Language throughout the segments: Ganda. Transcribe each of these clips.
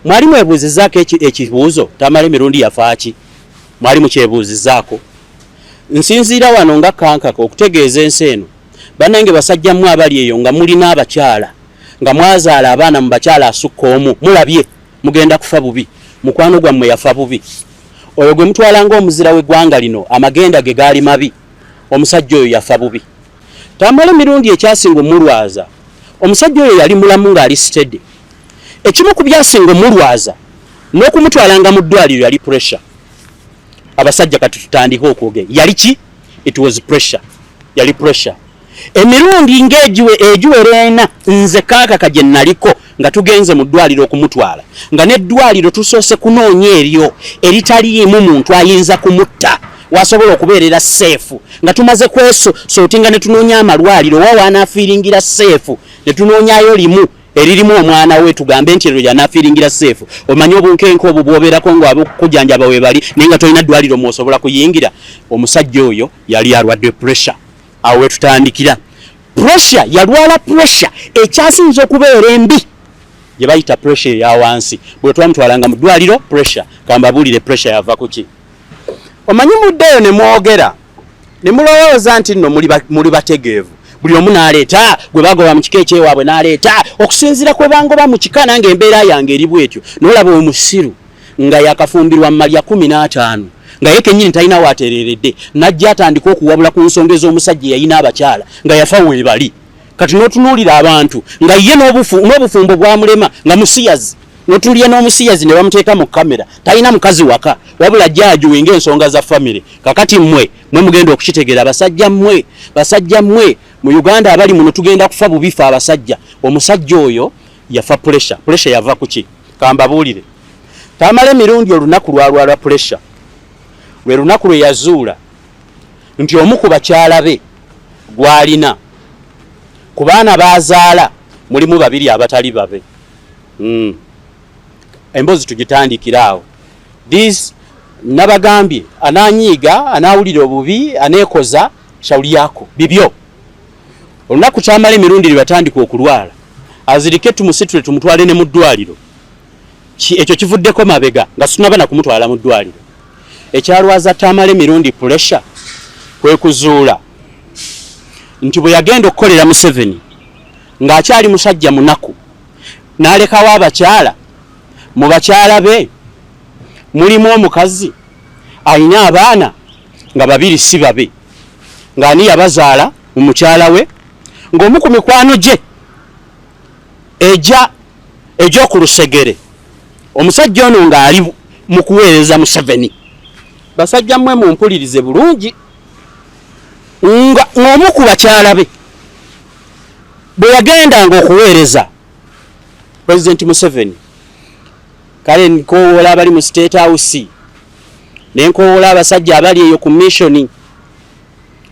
mwali mwebuuzizaako ekibuuzo Tamale mirundi yafaaki mwali mukyebuuzizaako nsinziira wano nga kankaka okutegeeza ensi eno bannange basajjammwe abali eyo nga mulina abakyala nga mwazaala abaana mu bakyala asukka omu mulabye mugenda kufa bubi mukwano gwammwe yafa bubi oyo gwe mutwala ng'omuzira w'eggwanga lino amagenda ge gaali mabi omusajja oyo yafa bubi Tamale mirundi ekyasinga omulwaza omusajja oyo yali mulamu ng'ali steady ekimu ku byasinga omulwaza n'okumutwalanga mu ddwaliro yali pressure abasajja kati tutandika okwogera yali ki it was pressure yali pressure emirundi ng'egiwera ena nze kaakaka gye naliko nga tugenze mu ddwaliro okumutwala nga n'eddwaliro tusoose kunoonya eryo eritaliimu muntu ayinza kumutta wasobola okubeerera seefu nga tumaze kwesootinga ne tunoonya amalwaliro wa waanaafiiringira seefu ne tunoonyayo limu eririmu omwana we tugambe nti eryo yanaafiiringira seefu omanyi obunkenke obwo bwobeerako ng'abokujjanjaba we bali naye nga tolina ddwaliro mwosobola kuyingira omusajja oyo yali alwadde pressure awo we tutandikira pressure yalwala pressure ekyasinza okubeera embi gye bayita pressure eya wansi bwe twamutwalanga mu ddwaliro pressure kambabuulire pressure yava ku ki omanyi muddeeyo ne mwogera ne mulowooza nti nno muli bategeevu buli omu n'aleeta gwe bagoba mu kika ekyewaabwe n'aleeta okusinziira kwe bangoba mu kika nange embeera yange eri bwetyo n'olaba omusiru nga yakafumbirwa mu malya 15 nga ye kennyini talina waatereredde najja atandika okuwabula ku nsonga ez'omusajja yayina abakyala nga yafa weebali kati n'otunuulira abantu nga ye n'obufumbo bwamulema nga musiyazi n'otuulye n'omusiyazi ne bamuteeka mu kamera talina mukazi waka wabula jjaajuwe ng'ensonga za famire kakati mmwe mugenda okukitegeera basajja mmwe mu Uganda abali muno tugenda kufa bubifa abasajja omusajja oyo yafa pressure yava ku ki kambabuulire Tamale mirundi olunaku lwalwalwa pressure lwe lunaku lwe yazuula nti omu ku bakyala be gw'alina ku baana baazaala mulimu 2 abatali babe embozi tugitandikira awo this nabagambye ananyiiga anaawulira obubi aneekoza shauli yako bibyo olunaku Tamale mirundi lwatandika okulwala azirike tumusitule tumutwale ne mu ddwaliro ekyo kivuddeko mabega nga tunaba na kumutwala mu ddwaliro ekyalwaza Tamale mirundi pressure kwe kuzuula nti bwe yagenda okukolera Museveni ng'akyali musajja munaku n'alekawo abakyala mu bakyala be mulimu omukazi alina abaana nga 2 si babe ng'ani yabazaala mu mukyala we ng'omu ku mikwano gye egy'oku lusegere omusajja ono ng'ali mu kuweereza Museveni basajja mmwe mumpulirize bulungi ng'omu ku bakyala be bwe yagendanga okuweereza President Museveni kale nkoowola abali mu State House nenkoowola abasajja abali eyo ku mission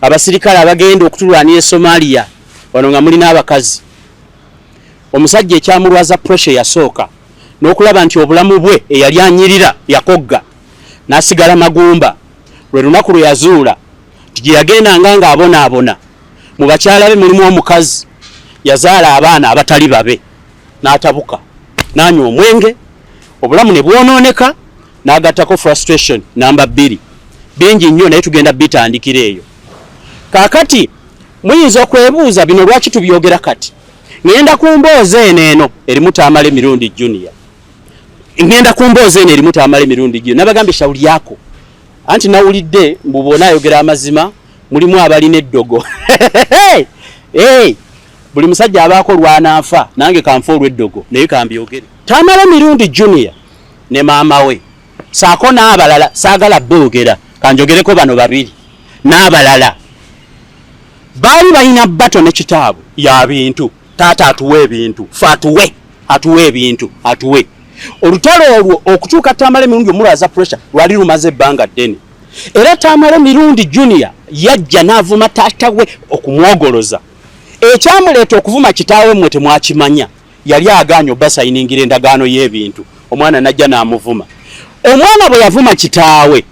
abasirikale abagenda okutulwanira Somalia wano nga muli n'abakazi omusajja ekyamulwaza pressure yasooka n'okulaba nti obulamu bwe eyali anyirira yakogga n'asigala magumba lwe lunaku lwe yazuula gye yagendanga ng'abonaabona mu bakyala be mulimu omukazi yazaala abaana abatali babe n'atabuka n'anywa omwenge obulamu ne bwonooneka n'agattako frustration namba 2 bingi nnyo naye tugenda bitandikira eyo kaakati muyinza okwebuuza bino lwaki tubyogera kati ngenda ku mboozi eno erimu Tamale mirundi junior ngenda ku mboozi eno erimu Tamale mirundi junior nabagambye shauli yako anti nawulidde mbubona ayogera amazima mulimu abalina eddogo buli musajja abaako lwanaafa nange kanfa olw'eddogo naye kambyogere Tamale mirundi junior ne maama we saako n'abalala saagala boogera kanjogereko bano 2 n'abalala baali balina bato ne kitaabu ya bintu taata atuwe ebintu atuwe ebintu olutalo olwo okutuuka Tamale mirundi omulwaza pressure lwali lumaze ebbanga ddene era Tamale mirundi junior yajja n'avuma taata we okumwogoloza ekyamuleeta okuvuma kitaawe mmwe temwakimanya yali agaanye obbasayiningira endagaano y'ebintu omwana najja n'amuvuma omwana bwe yavuma kitaawe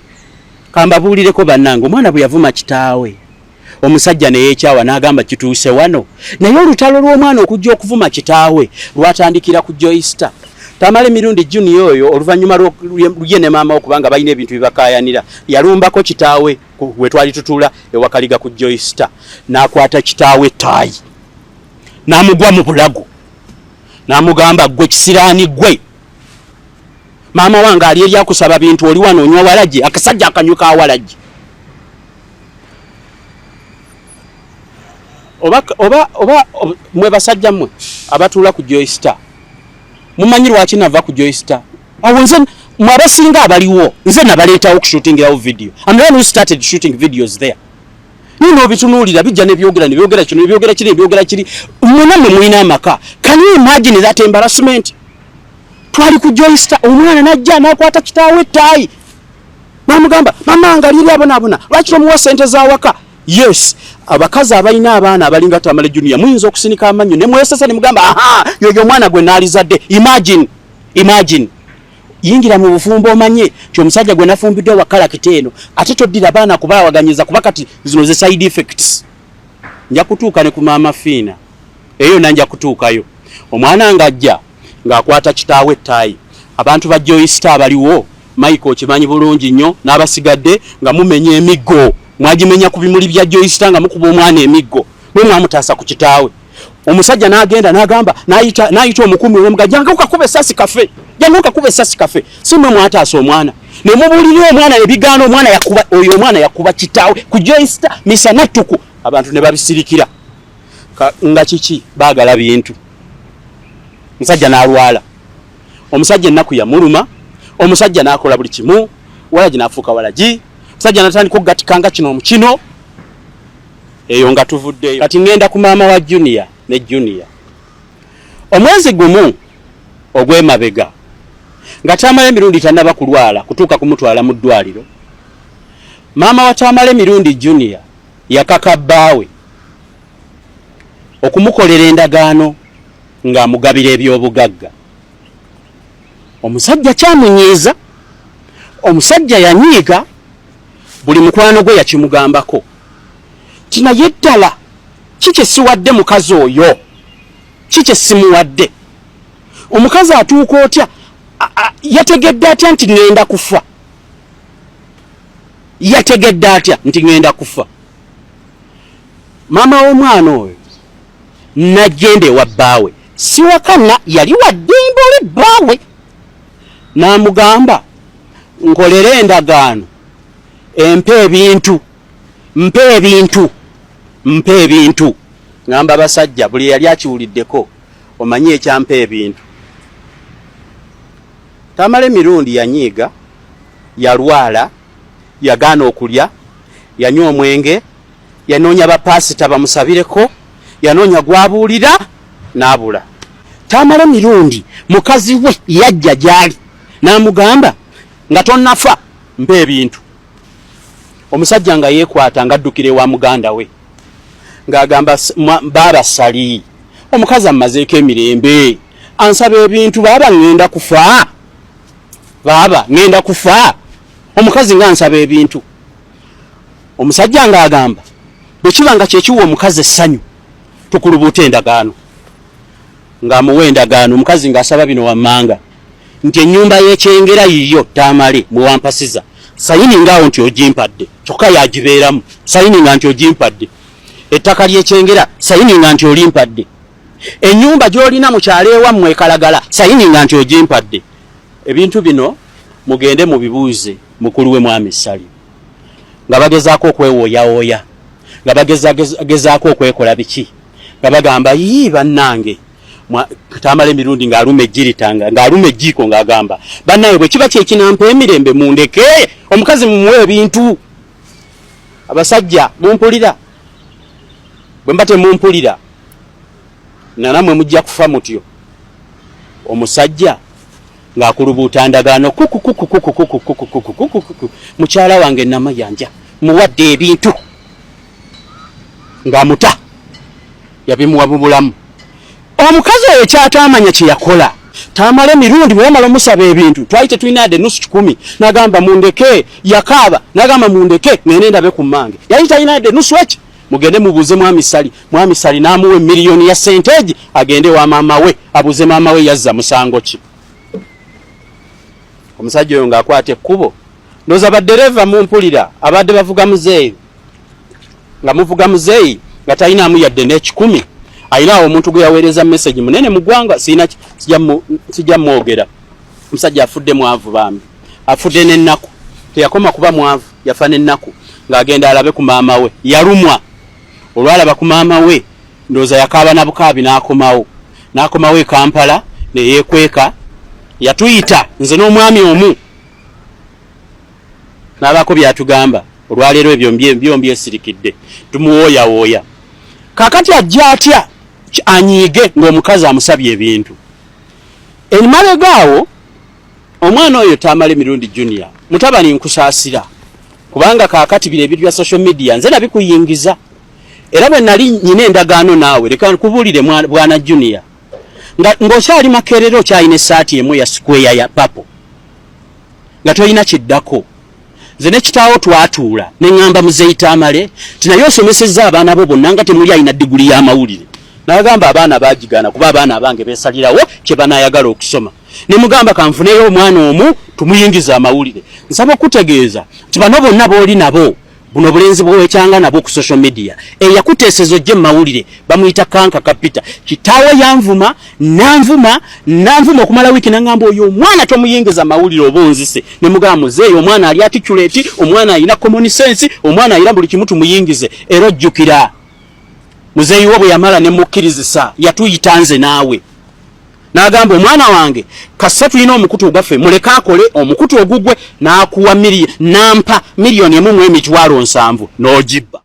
kambabuulireko bannange omwana bwe yavuma kitaawe omusajja ne yeekyawa n'agamba kituuse wano naye olutalo lw'omwana okujja okuvuma kitaawe lwatandikira ku Joyster Tamale Mirundi Junior oyo oluvanyuma lye ne maama okubanga balina ebintu bibakayanira yalumbako kitaawe we twali tutula ewakaliga ku Joyster n'akwata kitaawe tayi n'amugwa mu bulago n'amugamba gwe kisiraani gwe maama wange ali eri akusaba bintu oli wano onywa walagi akasajja akanyuka awalagi oba mwe basajja mmwe abatula ku Joyster mumanyi lwaki nava ku Joyster awo nze mwabasinga abaliwo nze nabaleetawo okushootingawo video I'm the one who started shooting videos there nino bitunuulira bijja nebyogera kino nebyogera kiri mwena mwe mulina amaka can you imagine that embarrassment twali ku Joyster omwana najja n'akwata kitaawe tayi n'amugamba mama ngaliri abona lwaki tomuwa sente z'awaka yes abakazi abalina abaana abalinga Tamale Junior muyinza okusinika amanyo ne mwesesa ne mugamba aha yoyo mwana gwe nalizadde imagine yingira mu bufumbo omanye ky'omusajja gwe nafumbidde wakala kiteeno ate toddira abaana kubawaganyiza kuba kati zino ze side effects nja kutuuka ne ku maama Fiina eyo nanja kutuukayo omwana ngajja ng'akwata kitaawe tayi abantu ba Joyster abaliwo Michael kimanyi bulungi nnyo n'abasigadde nga mumenya emiggo mwagimenya ku bimuli bya Joyster nga mukuba omwana emiggo mwe mwamutaasa ku kitaawe omusajja n'agenda n'agamba n'ayita omukumi w'omuga janga ukakube esasi kafe simwe mwataasa omwana ne mubulira omwana ebigaano omwana yakuba kitaawe ku Joyster misa nattuku abantu ne babisirikira nga kiki baagala bintu omusajja n'alwala omusajja ennaku yamuluma omusajja n'akola buli kimu walagi n'afuuka walagi omusajja n'atandika okugatikanga kino mukino eyo nga tuvuddeyo kati ngenda ku maama wa Junior ne Junior omwezi gumu ogw'emabega nga Tamale Mirundi tannaba kulwala kutuuka kumutwala mu ddwaliro maama wa Tamale Mirundi Junior yakaka bbaawe okumukolera endagaano ng'amugabira ebyobugagga omusajja kyamunyiiza omusajja yanyiiga buli mukwano gwe yakimugambako kinaye ddala kike siwadde mukazi oyo kike simuwadde omukazi atuuka otya yategedde atya nti ngenda kufa maama w'omwana oyo najjende wa bbaawe siwakana yali waddimbole bbaawe n'amugamba nkolere endagaano mpe ebintu ngamba basajja buli yali akiwuliddeko omanye ekyampa ebintu Tamale Mirundi yanyiiga yalwala yagaana okulya yanywa omwenge yanoonya bapasita bamusabireko yanoonya gwabuulira n'abula Tamale Mirundi mukazi we yajja gyali n'amugamba nga tonnafa mpe ebintu omusajja nga yeekwata ng'addukire wa muganda we ng'agamba baaba sali omukazi amazeeko emirembe ansaba ebintu baaba ngenda kufa omukazi ng'ansaba ebintu omusajja ng'agamba bwe kiba nga kyekiwa omukazi essanyu tukulubuuta endagaano ng'amuwa endagaano omukazi ng'asaba bino wammanga nti ennyumba y'ekyengera yiyo Tamale mwe wampasiza sayini ngaawo nti ogimpadde kyokka yagibeeramu sayini nga nti ogimpadde ettaka ly'ekyengera sayini nga nti olimpadde ennyumba gy'olina mu kyalo ewammwe ekalagala sayini nga nti ogimpadde ebintu bino mugende mubibuuze mukulu we Mwami Sali nga bagezaako okwewooyawooya nga bagezaako okwekola biki nga bagamba yii bannange Tamale Mirundi ng'aluma ejjiritanga ng'aluma ejjiiko ng'agamba bannaye bwe kiba kyekinampa emirembe mundeke omukazi mumuwe ebintu abasajja mumpulira bwe mba temumpulira nanamwe mujja kufa mutyo omusajja ng'akulubuuta ndagaano mukyala wange namayanja muwadde ebintu ng'amuta yabimuwa mu bulamu omukazi oyo kyatamanya kye yakola Tamale Mirundi bwe yamala omusaba ebintu twali tetulina de nusu 10 n'agamba mundeke yakaaba n'agamba mundeke ngende ndabe ku mmange yali talina de nusu eki mugende mubuze Mwami Sali n'amuwa miliyoni ya senteji agende wa maama we abuze maama we yazza musango ki omusajja oyo ng'akwata ekkubo ndoza baddereva mumpulira abadde bavuga muzeeyi nga muvuga muzeeyi nga talinamu yadde n'ekikumi ayinawo omuntu gwe yaweereza message munene mu ggwanga sijja mwogera omusajja afudde mwavu bambi afudde n'ennaku teyakoma kuba mwavu yafa n'ennaku ng'agenda alabe ku maama we yalumwa olwalaba ku maama we ndooza yakaaba na bukaabi n'akomawo e Kampala ne yeekweka yatuyita nze n'omwami omu n'abaako byatugamba olwaleero ebyo byombi esirikidde tumuwooyawooya kaakati ajja atya anyiige ng'omukazi amusabye ebintu emabegaawo omwana oyo Tamale Mirundi Junior mutabani nkusaasira kubanga kaakati bire ebintu bya social media nze nabikuyingiza era bwe nali nyina endagaano naawe leka nkubuulire bwana Junior ng'okyali Makerere okyalina essaati emu ya square ya papo nga toyina kiddako nze ne kitaawo twatuula ne ŋŋamba muzeeyi Tamale tinaye osomesezza abaana bo bonna nga temuli alina diguli y'amawulire n'agamba abaana baagigaana kuba abaana abange beesalirawo kye banaayagala okusoma ne mugamba kanfuneyo omwana omu tumuyingiza amawulire nsaba okutegeeza nti bano bonna booli nabo buno bulenzi bwewekyanga nabo ku social media eyakuteesezo gye mawulire bamuyita Kanka Kapita kitaawe yanvuma nanvuma okumala wiiki nangamba oyo omwana tomuyingiza mawulire oba onzise ne mugamba muzeeyi omwana ali articulate omwana alina common sense omwana alina buli kimu tumuyingize era ojjukira muzeeyi wo bwe yamala ne mukkirizisa yatuyita nze naawe n'agamba omwana wange kassa tulina omukutu ogwaffe muleke akole omukutu ogugwe n'akuwa nampa miliyoni 1.7 n'ogibba.